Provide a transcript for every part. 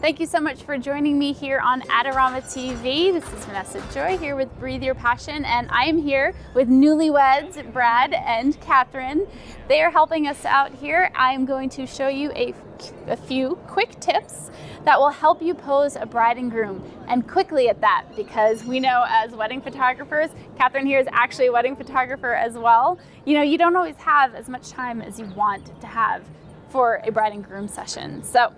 Thank you so much for joining me here on Adorama TV. This is Vanessa Joy here with Breathe Your Passion, and I am here with newlyweds Brad and Catherine. They are helping us out here. I'm going to show you a few quick tips that will help you pose a bride and groom, and quickly at that, because we know as wedding photographers, Catherine here is actually a wedding photographer as well. You know, you don't always have as much time as you want to have for a bride and groom session. So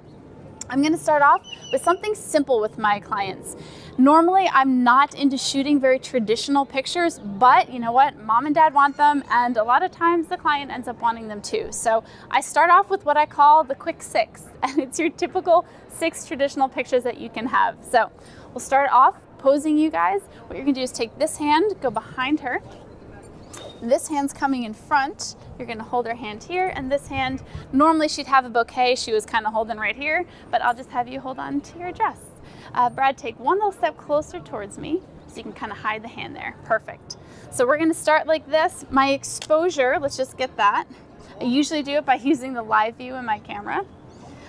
I'm going to start off with something simple with my clients. Normally, I'm not into shooting very traditional pictures, but you know what? Mom and dad want them, and a lot of times the client ends up wanting them too. So I start off with what I call the quick 6, and it's your typical 6 traditional pictures that you can have. So we'll start off posing, you guys. What you're going to do is take this hand, go behind her. This hand's coming in front. You're gonna hold her hand here, and this hand, normally she'd have a bouquet. She was kind of holding right here, but I'll just have you hold on to your dress. Brad, take one little step closer towards me so you can kind of hide the hand there. Perfect. So we're gonna start like this. My exposure, let's just get that. I usually do it by using the live view in my camera.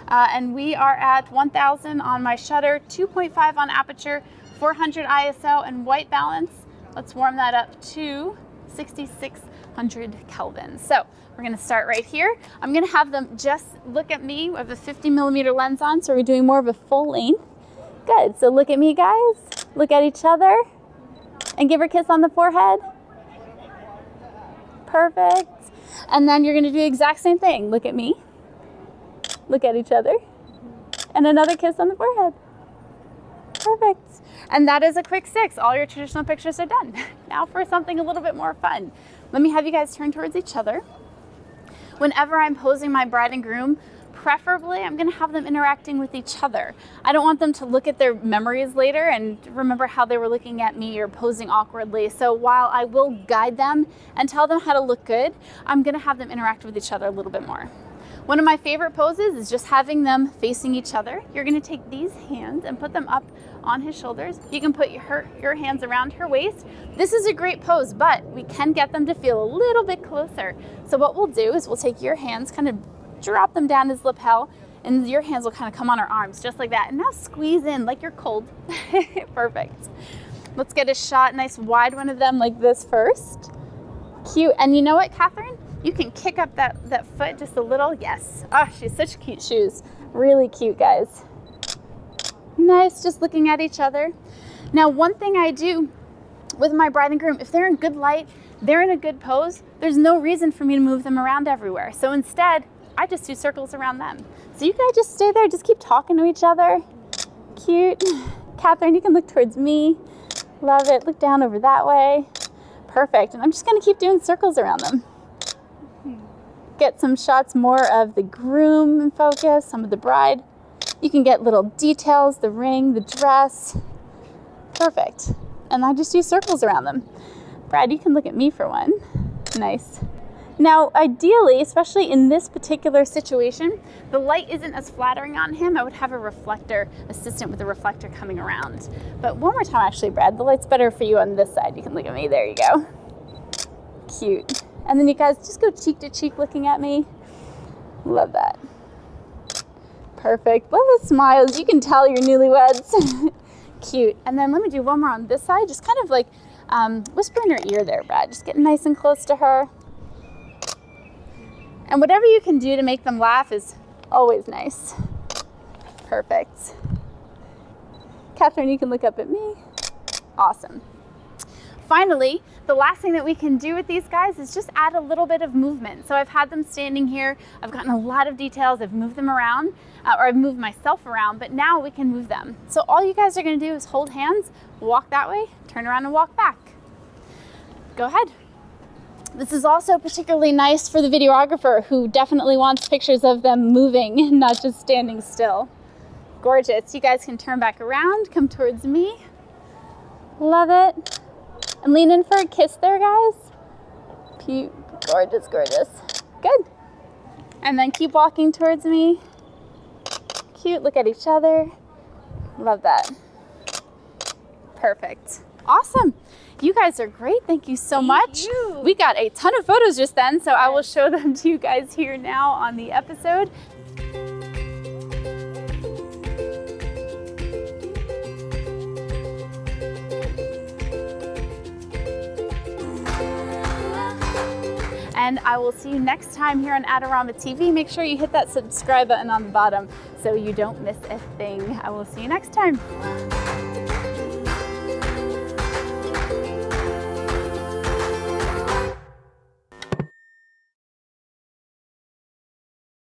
And we are at 1000 on my shutter, 2.5 on aperture, 400 ISO, and white balance. Let's warm that up to 6600 Kelvin. So we're going to start right here. I'm going to have them just look at me. I have a 50mm lens on, so we're doing more of a full length. Good. So look at me, guys. Look at each other and give her a kiss on the forehead. Perfect. And then you're going to do the exact same thing. Look at me. Look at each other. And another kiss on the forehead. Perfect. And that is a quick 6. All your traditional pictures are done. Now for something a little bit more fun. Let me have you guys turn towards each other. Whenever I'm posing my bride and groom, preferably I'm gonna have them interacting with each other. I don't want them to look at their memories later and remember how they were looking at me or posing awkwardly. So while I will guide them and tell them how to look good, I'm gonna have them interact with each other a little bit more. One of my favorite poses is just having them facing each other. You're gonna take these hands and put them up on his shoulders. You can put your hands around her waist. This is a great pose, but we can get them to feel a little bit closer. So what we'll do is we'll take your hands, kind of drop them down his lapel, and your hands will kind of come on her arms, just like that. And now squeeze in like you're cold. Perfect. Let's get a shot, nice wide one of them like this first. Cute. And you know what, Catherine? You can kick up that foot just a little. Yes. Oh, she's such cute shoes. Really cute, guys. Nice, just looking at each other. Now, one thing I do with my bride and groom, if they're in good light, they're in a good pose, there's no reason for me to move them around everywhere. So instead, I just do circles around them. So you guys just stay there, just keep talking to each other. Cute. Catherine, you can look towards me. Love it. Look down over that way. Perfect. And I'm just gonna keep doing circles around them. Get some shots more of the groom in focus, some of the bride. You can get little details, the ring, the dress. Perfect. And I just do circles around them. Brad, you can look at me for one. Nice. Now, ideally, especially in this particular situation, the light isn't as flattering on him. I would have a reflector, assistant with a reflector coming around. But one more time, actually, Brad, the light's better for you on this side. You can look at me. There you go. Cute. And then you guys just go cheek to cheek looking at me. Love that. Perfect. Love the smiles. You can tell you're newlyweds. Cute. And then let me do one more on this side. Just kind of like whisper in her ear there, Brad. Just get nice and close to her. And whatever you can do to make them laugh is always nice. Perfect. Catherine, you can look up at me. Awesome. Finally, the last thing that we can do with these guys is just add a little bit of movement. So I've had them standing here, I've gotten a lot of details, I've moved them around, or I've moved myself around, but now we can move them. So all you guys are gonna do is hold hands, walk that way, turn around and walk back. Go ahead. This is also particularly nice for the videographer who definitely wants pictures of them moving, not just standing still. Gorgeous. You guys can turn back around, come towards me. Love it. And lean in for a kiss there, guys. Cute. Gorgeous, gorgeous. Good. And then keep walking towards me. Cute. Look at each other. Love that. Perfect. Awesome. You guys are great. Thank you so much. We got a ton of photos just then, so I will show them to you guys here now on the episode. And I will see you next time here on Adorama TV. Make sure you hit that subscribe button on the bottom so you don't miss a thing. I will see you next time.